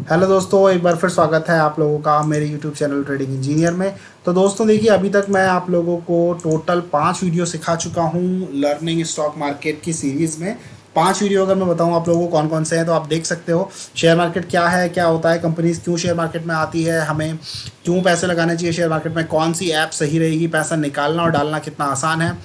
Hello दोस्तों, एक बार फिर स्वागत है आप लोगों का मेरे यूट्यूब चैनल ट्रेडिंग इंजीनियर में। तो दोस्तों देखिए, अभी तक मैं आप लोगों को टोटल 5 वीडियो सिखा चुका हूँ लर्निंग स्टॉक मार्केट की सीरीज़ में। 5 वीडियो अगर मैं बताऊँ आप लोगों को कौन कौन से हैं तो आप देख सकते हो। शेयर मार्केट क्या है, क्या होता है, कंपनीज क्यों शेयर मार्केट में आती है, हमें क्यों पैसे लगाने चाहिए शेयर मार्केट में, कौन सी ऐप सही रहेगी, पैसा निकालना और डालना कितना आसान है,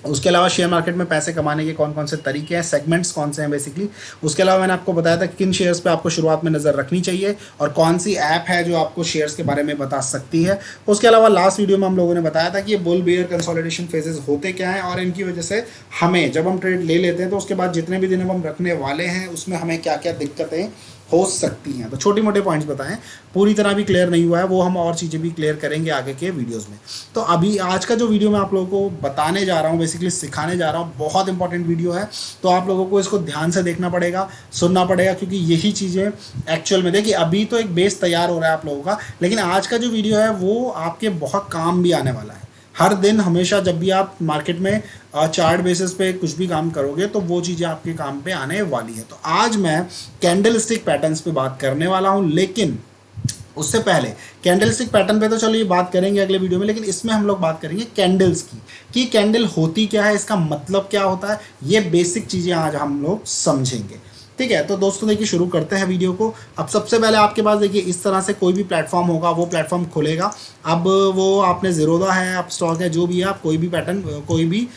उसके अलावा शेयर मार्केट में पैसे कमाने के कौन कौन से तरीके हैं, सेगमेंट्स कौन से हैं बेसिकली। उसके अलावा मैंने आपको बताया था कि किन शेयर्स पे आपको शुरुआत में नज़र रखनी चाहिए और कौन सी ऐप है जो आपको शेयर्स के बारे में बता सकती है। उसके अलावा लास्ट वीडियो में हम लोगों ने बताया था कि ये बुल बेयर कंसोलिडेशन फेजेस होते क्या हैं और इनकी वजह से हमें जब हम ट्रेड ले लेते हैं तो उसके बाद जितने भी दिन हम रखने वाले हैं उसमें हमें क्या क्या दिक्कतें हो सकती हैं। तो छोटे मोटे पॉइंट्स बताएं, पूरी तरह भी क्लियर नहीं हुआ है, वो हम और चीज़ें भी क्लियर करेंगे आगे के वीडियोस में। तो अभी आज का जो वीडियो मैं आप लोगों को बताने जा रहा हूँ, बेसिकली सिखाने जा रहा हूँ, बहुत इंपॉर्टेंट वीडियो है। तो आप लोगों को इसको ध्यान से देखना पड़ेगा, सुनना पड़ेगा, क्योंकि यही चीज़ें एक्चुअल में देखिए अभी तो एक बेस तैयार हो रहा है आप लोगों का, लेकिन आज का जो वीडियो है वो आपके बहुत काम भी आने वाला है। हर दिन हमेशा जब भी आप मार्केट में चार्ट बेसिस पे कुछ भी काम करोगे तो वो चीज़ें आपके काम पे आने वाली है। तो आज मैं कैंडल स्टिक पैटर्न्स पे बात करने वाला हूँ, लेकिन उससे पहले कैंडल स्टिक पैटर्न पे तो चलो ये बात करेंगे अगले वीडियो में, लेकिन इसमें हम लोग बात करेंगे कैंडल्स की कि कैंडल होती क्या है, इसका मतलब क्या होता है, ये बेसिक चीज़ें आज हम लोग समझेंगे। ठीक है, तो दोस्तों देखिए शुरू करते हैं वीडियो को। अब सबसे पहले आपके पास देखिए इस तरह से कोई भी प्लेटफॉर्म होगा, वो प्लेटफॉर्म खुलेगा। अब वो आपने ज़ीरोधा है, आप स्टॉक है, जो भी है, आप कोई भी पैटर्न कोई भी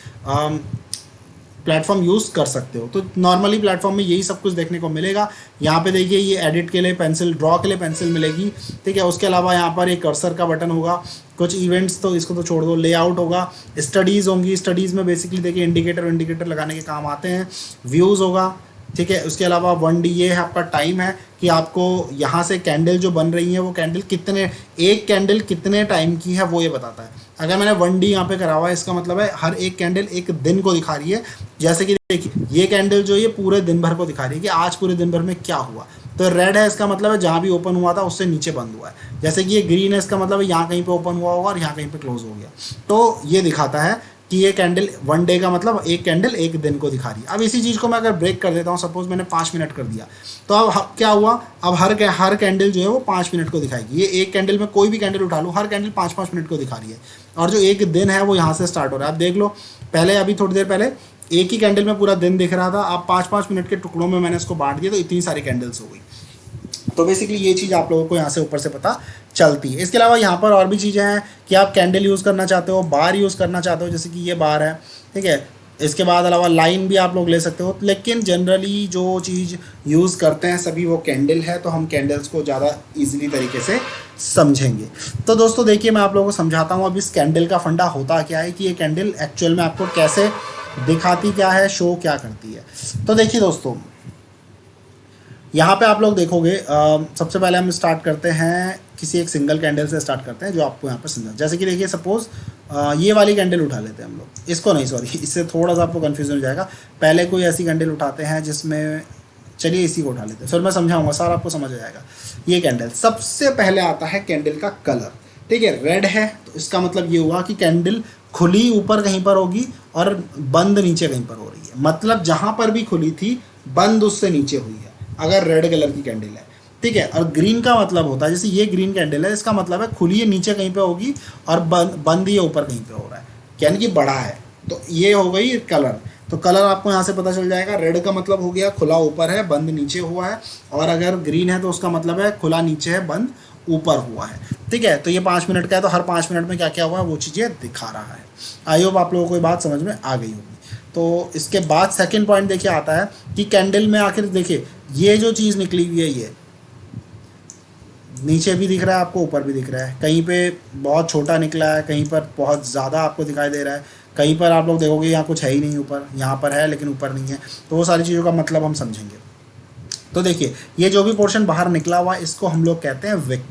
प्लेटफॉर्म यूज़ कर सकते हो। तो नॉर्मली प्लेटफॉर्म में यही सब कुछ देखने को मिलेगा। यहाँ पे देखिए ये एडिट के लिए पेंसिल, ड्रॉ के लिए पेंसिल मिलेगी। ठीक है, उसके अलावा यहाँ पर एक कर्सर का बटन होगा, कुछ इवेंट्स तो इसको तो छोड़ दो, लेआउट होगा, स्टडीज़ होंगी। स्टडीज़ में बेसिकली देखिए इंडिकेटर लगाने के काम आते हैं, व्यूज़ होगा। ठीक है, उसके अलावा 1D ये है आपका टाइम है कि आपको यहाँ से कैंडल जो बन रही है वो कैंडल कितने, एक कैंडल कितने टाइम की है वो ये बताता है। अगर मैंने 1D यहाँ पे करा हुआ है, इसका मतलब है हर एक कैंडल एक दिन को दिखा रही है। जैसे कि देखिए ये कैंडल जो ये पूरे दिन भर को दिखा रही है कि आज पूरे दिन भर में क्या हुआ। तो रेड है, इसका मतलब है जहाँ भी ओपन हुआ था उससे नीचे बंद हुआ है। जैसे कि ये ग्रीन है, इसका मतलब है यहाँ कहीं पे ओपन हुआ होगा और यहाँ कहीं पे क्लोज हो गया। तो ये दिखाता है कि ये कैंडल 1 डे का मतलब एक कैंडल एक दिन को दिखा रही है। अब इसी चीज़ को मैं अगर ब्रेक कर देता हूँ, सपोज मैंने 5 मिनट कर दिया, तो अब क्या हुआ, अब हर कैंडल जो है वो 5 मिनट को दिखाएगी। ये एक कैंडल में कोई भी कैंडल उठा लो, हर कैंडल 5-5 मिनट को दिखा रही है। और जो एक दिन है वो यहाँ से स्टार्ट हो रहा है। आप देख लो, पहले अभी थोड़ी देर पहले एक ही कैंडल में पूरा दिन दिख रहा था, अब 5-5 मिनट के टुकड़ों में मैंने इसको बांट दिया तो इतनी सारी कैंडल्स हो गई। तो बेसिकली ये चीज़ आप लोगों को यहाँ से ऊपर से पता चलती है। इसके अलावा यहाँ पर और भी चीज़ें हैं कि आप कैंडल यूज़ करना चाहते हो, बार यूज़ करना चाहते हो, जैसे कि ये बार है। ठीक है, इसके बाद अलावा लाइन भी आप लोग ले सकते हो, लेकिन जनरली जो चीज़ यूज़ करते हैं सभी वो कैंडल है, तो हम कैंडल्स को ज़्यादा ईजिली तरीके से समझेंगे। तो दोस्तों देखिए मैं आप लोगों को समझाता हूँ अब इस कैंडल का फंडा होता क्या है, कि ये कैंडल एक्चुअल में आपको कैसे दिखाती क्या है, शो क्या करती है। तो देखिए दोस्तों, यहाँ पे आप लोग देखोगे सबसे पहले हम स्टार्ट करते हैं किसी एक सिंगल कैंडल से स्टार्ट करते हैं जो आपको यहाँ पर समझा। जैसे कि देखिए सपोज ये वाली कैंडल उठा लेते हैं हम लोग, इसको नहीं सॉरी, इससे थोड़ा सा आपको कन्फ्यूजन हो जाएगा। पहले कोई ऐसी कैंडल उठाते हैं जिसमें, चलिए इसी को उठा लेते हैं, फिर मैं समझाऊंगा, सारा आपको समझ आ जाएगा। ये कैंडल सबसे पहले आता है कैंडल का कलर। ठीक है, रेड है तो इसका मतलब ये हुआ कि कैंडल खुली ऊपर कहीं पर होगी और बंद नीचे कहीं पर हो रही है। मतलब जहाँ पर भी खुली थी बंद उससे नीचे हुई है, अगर रेड कलर की कैंडल है। ठीक है, और ग्रीन का मतलब होता है, जैसे ये ग्रीन कैंडल है, इसका मतलब है खुली है नीचे कहीं पे होगी और बंद ही ऊपर कहीं पे हो रहा है, यानी कि बड़ा है। तो ये हो गई कलर। तो कलर आपको यहाँ से पता चल जाएगा। रेड का मतलब हो गया खुला ऊपर है, बंद नीचे हुआ है। और अगर ग्रीन है तो उसका मतलब है खुला नीचे है, बंद ऊपर हुआ है। ठीक है, तो ये 5 मिनट का है, तो हर 5 मिनट में क्या क्या हुआ है वो चीज़ें दिखा रहा है। आई होप आप लोगों को ये बात समझ में आ गई होगी। तो इसके बाद सेकंड पॉइंट देखिए आता है कि कैंडल में आखिर देखिए ये जो चीज़ निकली हुई है, ये नीचे भी दिख रहा है आपको, ऊपर भी दिख रहा है। कहीं पे बहुत छोटा निकला है, कहीं पर बहुत ज़्यादा आपको दिखाई दे रहा है, कहीं पर आप लोग देखोगे यहाँ कुछ है ही नहीं ऊपर, यहाँ पर है लेकिन ऊपर नहीं है। तो वो सारी चीज़ों का मतलब हम समझेंगे। तो देखिए ये जो भी पोर्शन बाहर निकला हुआ है इसको हम लोग कहते हैं विक।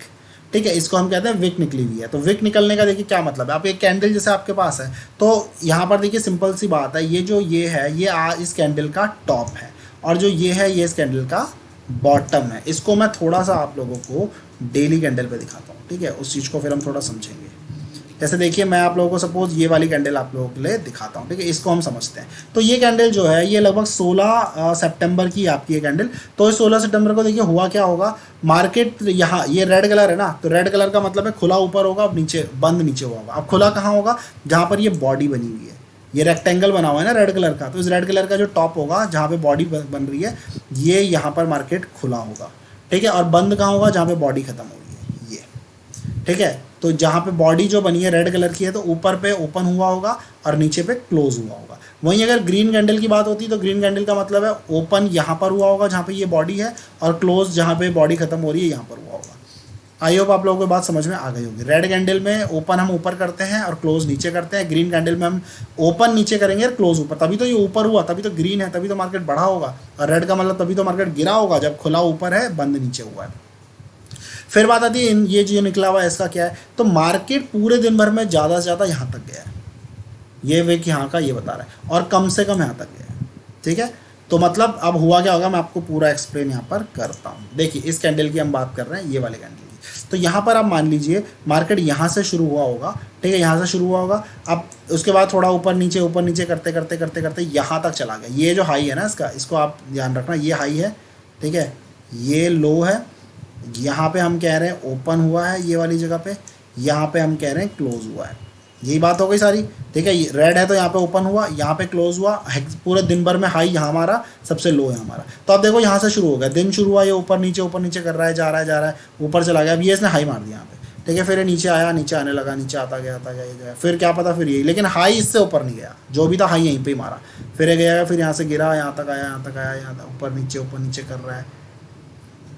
ठीक है, इसको हम कहते हैं विक निकली हुई है। तो विक निकलने का देखिए क्या मतलब है, आप एक कैंडल जैसे आपके पास है, तो यहाँ पर देखिए सिंपल सी बात है, ये जो ये है ये इस कैंडल का टॉप है और जो ये है ये इस कैंडल का बॉटम है। इसको मैं थोड़ा सा आप लोगों को डेली कैंडल पे दिखाता हूँ। ठीक है, उस चीज़ को फिर हम थोड़ा समझेंगे। जैसे देखिए मैं आप लोगों को सपोज ये वाली कैंडल आप लोगों के लिए दिखाता हूँ, ठीक है, इसको हम समझते हैं। तो ये कैंडल जो है ये लगभग 16 सितंबर की आपकी ये कैंडल। तो इस 16 सितंबर को देखिए हुआ क्या होगा, मार्केट यहाँ ये रेड कलर है ना, तो रेड कलर का मतलब है खुला ऊपर होगा, अब नीचे बंद नीचे हुआ होगा। अब खुला कहाँ होगा, जहाँ पर ये बॉडी बनी हुई है, ये रेक्टेंगल बना हुआ है ना रेड कलर का, तो इस रेड कलर का जो टॉप होगा जहाँ पे बॉडी बन रही है, ये यहाँ पर मार्केट खुला होगा, ठीक है। और बंद कहाँ होगा, जहाँ पे बॉडी खत्म हो रही है, ये, ठीक है। तो जहाँ पे बॉडी जो बनी है रेड कलर की है, तो ऊपर पे ओपन हुआ होगा और नीचे पे क्लोज हुआ होगा। वहीं अगर ग्रीन कैंडल की बात होती है, तो ग्रीन कैंडल का मतलब है ओपन यहाँ पर हुआ होगा जहाँ पे ये बॉडी है, और क्लोज जहाँ पे बॉडी खत्म हो रही है यहाँ पर हुआ होगा। आई होप आप लोगों को बात समझ में आ गई होगी। रेड कैंडल में ओपन हम ऊपर करते हैं और क्लोज नीचे करते हैं, ग्रीन कैंडल में हम ओपन नीचे करेंगे और क्लोज ऊपर, तभी तो ये ऊपर हुआ, तभी तो ग्रीन है, तभी तो मार्केट बढ़ा होगा। और रेड का मतलब तभी तो मार्केट गिरा होगा जब खुला ऊपर है बंद नीचे हुआ है। फिर बात आती है ये जो निकला हुआ है इसका क्या है, तो मार्केट पूरे दिन भर में ज़्यादा से ज़्यादा यहाँ तक गया है, ये वेक यहाँ का ये बता रहा है, और कम से कम यहाँ तक गया है, ठीक है। तो मतलब अब हुआ क्या होगा, मैं आपको पूरा एक्सप्लेन यहाँ पर करता हूँ। देखिए इस कैंडल की हम बात कर रहे हैं, ये वाले कैंडल की। तो यहाँ पर आप मान लीजिए मार्केट यहाँ से शुरू हुआ होगा, ठीक है, यहाँ से शुरू हुआ होगा। अब उसके बाद थोड़ा ऊपर नीचे करते करते करते करते यहाँ तक चला गया। ये जो हाई है ना इसका, इसको आप ध्यान रखना, ये हाई है, ठीक है, ये लो है, यहाँ पे हम कह रहे हैं ओपन हुआ है ये वाली जगह पे, यहाँ पे हम कह रहे हैं क्लोज हुआ है। यही बात हो गई सारी, ठीक है। रेड है तो यहाँ पे ओपन हुआ, यहाँ पे क्लोज हुआ, पूरे दिन भर में हाई यहाँ हमारा, सबसे लो है हमारा। तो अब देखो यहाँ से शुरू हो गया, दिन शुरू हुआ, ये ऊपर नीचे कर रहा है, जा रहा है ऊपर चला गया। अब ये इसने हाई मार दिया यहाँ पे, ठीक है। फिर ये नीचे आया, नीचे आने लगा, नीचे आता गया ये गया, फिर क्या पता फिर यही, लेकिन हाई इससे ऊपर नहीं गया, जो भी था हाई यहीं पे ही मारा। फिर ये गया, फिर यहाँ से गिरा, यहाँ तक आया, यहाँ तक ऊपर नीचे कर रहा है,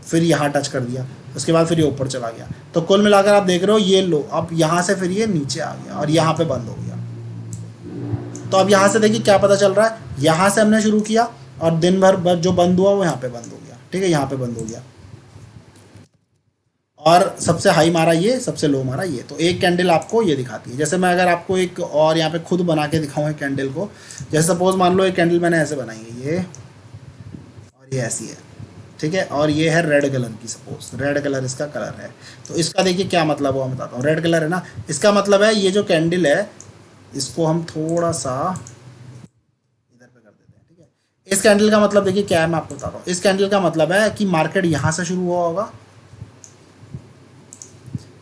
फिर यहाँ टच कर दिया, उसके बाद फिर ये ऊपर चला गया। तो कुल मिलाकर आप देख रहे हो ये लो, अब यहाँ से फिर ये नीचे आ गया और यहाँ पे बंद हो गया। तो अब यहाँ से देखिए क्या पता चल रहा है, यहाँ से हमने शुरू किया और दिन भर जो बंद हुआ वो यहाँ पे बंद हो गया, ठीक है, यहाँ पे बंद हो गया। और सबसे हाई मारा ये, सबसे लो मारा ये। तो एक कैंडल आपको ये दिखाती है। जैसे मैं अगर आपको एक और यहाँ पे खुद बना के दिखाऊँ एक कैंडल को, जैसे सपोज मान लो एक कैंडल मैंने ऐसे बनाई है ये, और ये ऐसी है, ठीक है, और ये है रेड कलर की, सपोज रेड कलर इसका कलर है। तो इसका देखिए क्या मतलब हुआ, मैं बताता हूँ। रेड कलर है ना, इसका मतलब है ये जो कैंडल है इसको हम थोड़ा सा इधर पे कर देते हैं, ठीक है। इस कैंडल का मतलब देखिए क्या है, मैं आपको बताता हूँ। इस कैंडल का मतलब है कि मार्केट यहाँ से शुरू हुआ होगा,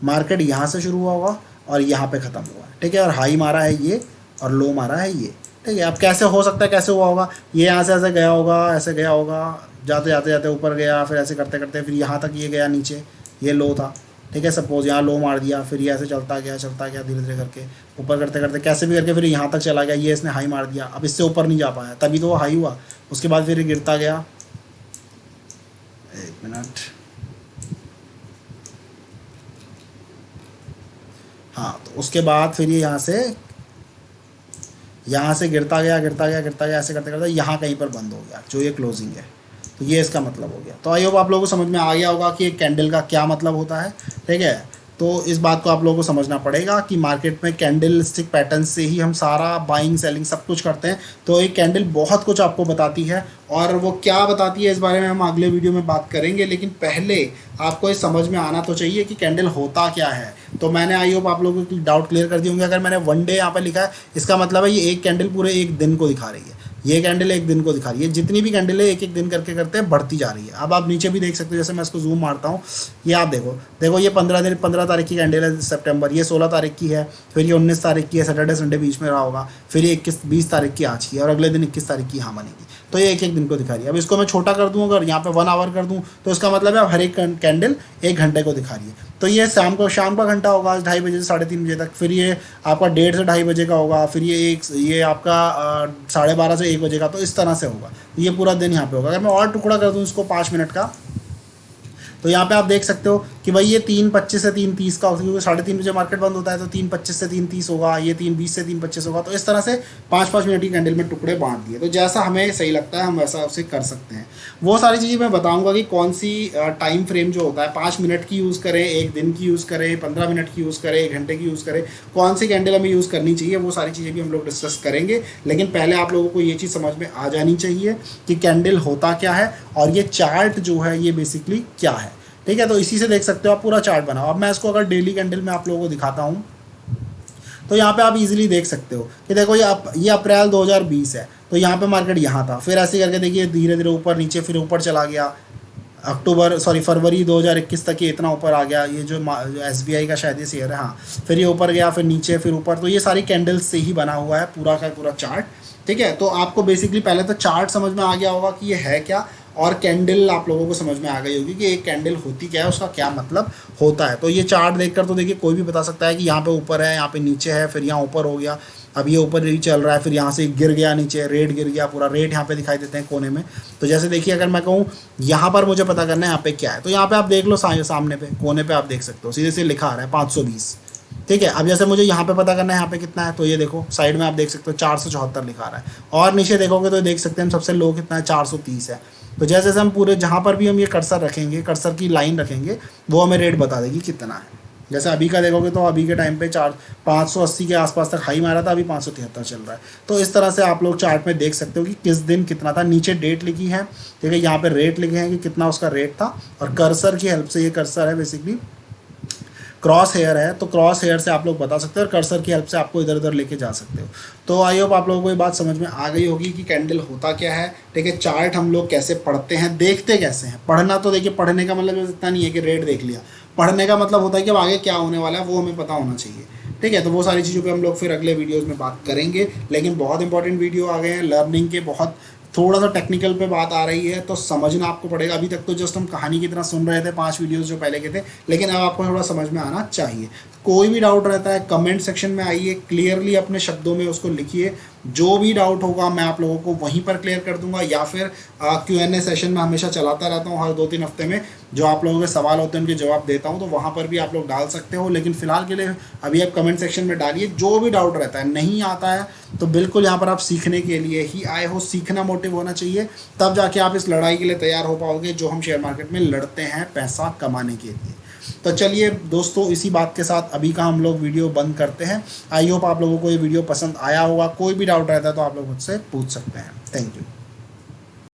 मार्केट यहाँ से शुरू हुआ होगा और यहाँ पे ख़त्म हुआ है, ठीक है, और हाई मारा है ये और लो मारा है ये, ठीक है। अब कैसे हो सकता है, कैसे हुआ होगा, ये यहाँ से ऐसे गया होगा, ऐसे गया होगा, जाते ऊपर गया, फिर ऐसे करते करते फिर यहाँ तक ये गया, नीचे ये लो था, ठीक है, सपोज यहाँ लो मार दिया, फिर ये ऐसे चलता गया धीरे धीरे करके ऊपर करते करते कैसे भी करके फिर यहाँ तक चला गया, ये इसने हाई मार दिया। अब इससे ऊपर नहीं जा पाया, तभी तो वो हाई हुआ। उसके बाद फिर ये गिरता गया, एक मिनट, हाँ, तो उसके बाद फिर ये यहाँ से गिरता गया ऐसे करते करते यहाँ कहीं पर बंद हो गया, जो ये क्लोजिंग है। तो ये इसका मतलब हो गया। तो आई होप आप लोगों को समझ में आ गया होगा कि एक कैंडल का क्या मतलब होता है, ठीक है। तो इस बात को आप लोगों को समझना पड़ेगा कि मार्केट में कैंडल स्टिक पैटर्न से ही हम सारा बाइंग सेलिंग सब कुछ करते हैं। तो एक कैंडल बहुत कुछ आपको बताती है, और वो क्या बताती है इस बारे में हम अगले वीडियो में बात करेंगे। लेकिन पहले आपको ये समझ में आना तो चाहिए कि कैंडल होता क्या है। तो मैंने आई होप आप लोगों की डाउट क्लियर कर दिए होंगे। अगर मैंने वन डे यहाँ पर लिखा है, इसका मतलब है ये एक कैंडल पूरे एक दिन को दिखा रही है, ये कैंडल एक दिन को दिखा रही है। जितनी भी कैंडल है एक एक दिन करके करते हैं बढ़ती जा रही है। अब आप नीचे भी देख सकते हो, जैसे मैं इसको जूम मारता हूँ, ये आप देखो ये 15 तारीख की कैंडल है सितंबर, ये 16 तारीख की है, फिर ये 19 तारीख की है, सैटरडे संडे बीच में रहा होगा, फिर ये 20 तारीख की आज की है, और अगले दिन 21 तारीख की यहाँ बनेगी। तो ये एक एक दिन को दिखा रही है। अब इसको मैं छोटा कर दूँ, अगर यहाँ पे 1 आवर कर दूँ, तो इसका मतलब है अब हर एक कैंडल 1 घंटे को दिखा रही है। तो ये शाम का घंटा होगा 2:30 बजे से 3:30 बजे तक, फिर ये आपका 1:30 से 2:30 बजे का होगा, फिर ये आपका 12:30 से 1 बजे का। तो इस तरह से होगा, ये पूरा दिन यहाँ पे होगा। अगर मैं और टुकड़ा कर दूँ इसको 5 मिनट का, तो यहाँ पे आप देख सकते हो कि भाई ये 3:25 से 3:30 का होगा, क्योंकि 3:30 बजे मार्केट बंद होता है, तो 3:25 से 3:30 होगा, ये 3:20 से 3:25 होगा। तो इस तरह से 5-5 मिनट की कैंडल में टुकड़े बांट दिए। तो जैसा हमें सही लगता है हम वैसा उसे कर सकते हैं। वो सारी चीज़ें मैं बताऊँगा कि कौन सी टाइम फ्रेम जो होता है, 5 मिनट की यूज़ करें, 1 दिन की यूज़ करें, 15 मिनट की यूज़ करें, 1 घंटे की यूज़ करें, कौन सी कैंडल हमें यूज़ करनी चाहिए, वो सारी चीज़ें भी हम लोग डिस्कस करेंगे। लेकिन पहले आप लोगों को ये चीज़ समझ में आ जानी चाहिए कि कैंडल होता क्या है, और ये चार्ट जो है ये बेसिकली क्या है, ठीक है। तो इसी से देख सकते हो आप पूरा चार्ट बनाओ। अब मैं इसको अगर डेली कैंडल में आप लोगों को दिखाता हूँ, तो यहाँ पे आप इजीली देख सकते हो कि देखो ये अप्रैल 2020 है, तो यहाँ पे मार्केट यहाँ था, फिर ऐसे करके देखिए धीरे धीरे ऊपर नीचे, फिर ऊपर चला गया, फरवरी 2021 तक ये इतना ऊपर आ गया। ये जो SBI का शायद ये शेयर है, हाँ, फिर ये ऊपर गया, फिर नीचे, फिर ऊपर। तो ये सारी कैंडल्स से ही बना हुआ है पूरा का पूरा चार्ट, ठीक है। तो आपको बेसिकली पहले तो चार्ट समझ में आ गया होगा कि ये है क्या, और कैंडल आप लोगों को समझ में आ गई होगी कि एक कैंडल होती क्या है, उसका क्या मतलब होता है। तो ये चार्ट देखकर तो देखिए कोई भी बता सकता है कि यहाँ पे ऊपर है, यहाँ पे नीचे है, फिर यहाँ ऊपर हो गया, अब ये ऊपर ही चल रहा है, फिर यहाँ से गिर गया नीचे, रेट गिर गया, पूरा रेट यहाँ पे दिखाई देते हैं कोने में। तो जैसे देखिए अगर मैं कहूँ यहाँ पर मुझे पता करना है यहाँ पे क्या है, तो यहाँ पे आप देख लो सामने पे कोने पे आप देख सकते हो, सीधे से लिखा आ रहा है 520, ठीक है। अब जैसे मुझे यहाँ पे पता करना है यहाँ पे कितना है, तो ये देखो साइड में आप देख सकते हो 474 लिखा रहा है, और नीचे देखोगे तो देख सकते हैं हम सबसे लो कितना है, 430 है। तो जैसे जैसे हम पूरे जहाँ पर भी हम ये कर्सर रखेंगे, कर्सर की लाइन रखेंगे, वो हमें रेट बता देगी कितना है। जैसे अभी का देखोगे तो अभी के टाइम पे 580 के आसपास तक हाई मारा था, अभी 573 चल रहा है। तो इस तरह से आप लोग चार्ट में देख सकते हो कि किस दिन कितना था, नीचे डेट लिखी है, ठीक है, यहाँ पे रेट लिखे हैं कि कितना उसका रेट था, और कर्सर की हेल्प से, ये कर्सर है बेसिकली क्रॉस हेयर है, तो क्रॉस हेयर से आप लोग बता सकते हो, और कर्सर की हेल्प से आपको इधर उधर लेके जा सकते हो। तो आई होप आप लोगों को ये बात समझ में आ गई होगी कि कैंडल होता क्या है, ठीक है। चार्ट हम लोग कैसे पढ़ते हैं, देखते कैसे हैं। पढ़ना तो देखिए, पढ़ने का मतलब इतना नहीं है कि रेट देख लिया, पढ़ने का मतलब होता है कि अब आगे क्या होने वाला है वो हमें पता होना चाहिए, ठीक है। तो वो सारी चीज़ों पे हम लोग फिर अगले वीडियोस में बात करेंगे, लेकिन बहुत इंपॉर्टेंट वीडियो आ गए हैं लर्निंग के, बहुत थोड़ा सा टेक्निकल पे बात आ रही है, तो समझना आपको पड़ेगा। अभी तक तो जस्ट हम कहानी की तरह सुन रहे थे 5 वीडियोस जो पहले के थे, लेकिन अब आपको थोड़ा समझ में आना चाहिए। कोई भी डाउट रहता है कमेंट सेक्शन में आइए, क्लियरली अपने शब्दों में उसको लिखिए, जो भी डाउट होगा मैं आप लोगों को वहीं पर क्लियर कर दूंगा, या फिर Q&A सेशन में हमेशा चलाता रहता हूँ हर 2-3 हफ्ते में, जो आप लोगों के सवाल होते हैं उनके जवाब देता हूँ, तो वहाँ पर भी आप लोग डाल सकते हो। लेकिन फिलहाल के लिए अभी आप कमेंट सेक्शन में डालिए, जो भी डाउट रहता है, नहीं आता है तो बिल्कुल यहाँ पर आप सीखने के लिए ही आए हो, सीखना मोटिव होना चाहिए, तब जाके आप इस लड़ाई के लिए तैयार हो पाओगे जो हम शेयर मार्केट में लड़ते हैं पैसा कमाने के लिए। तो चलिए दोस्तों, इसी बात के साथ अभी का हम लोग वीडियो बंद करते हैं। आई होप आप लोगों को ये वीडियो पसंद आया होगा। कोई भी डाउट रहता है तो आप लोग मुझसे पूछ सकते हैं। Thank you.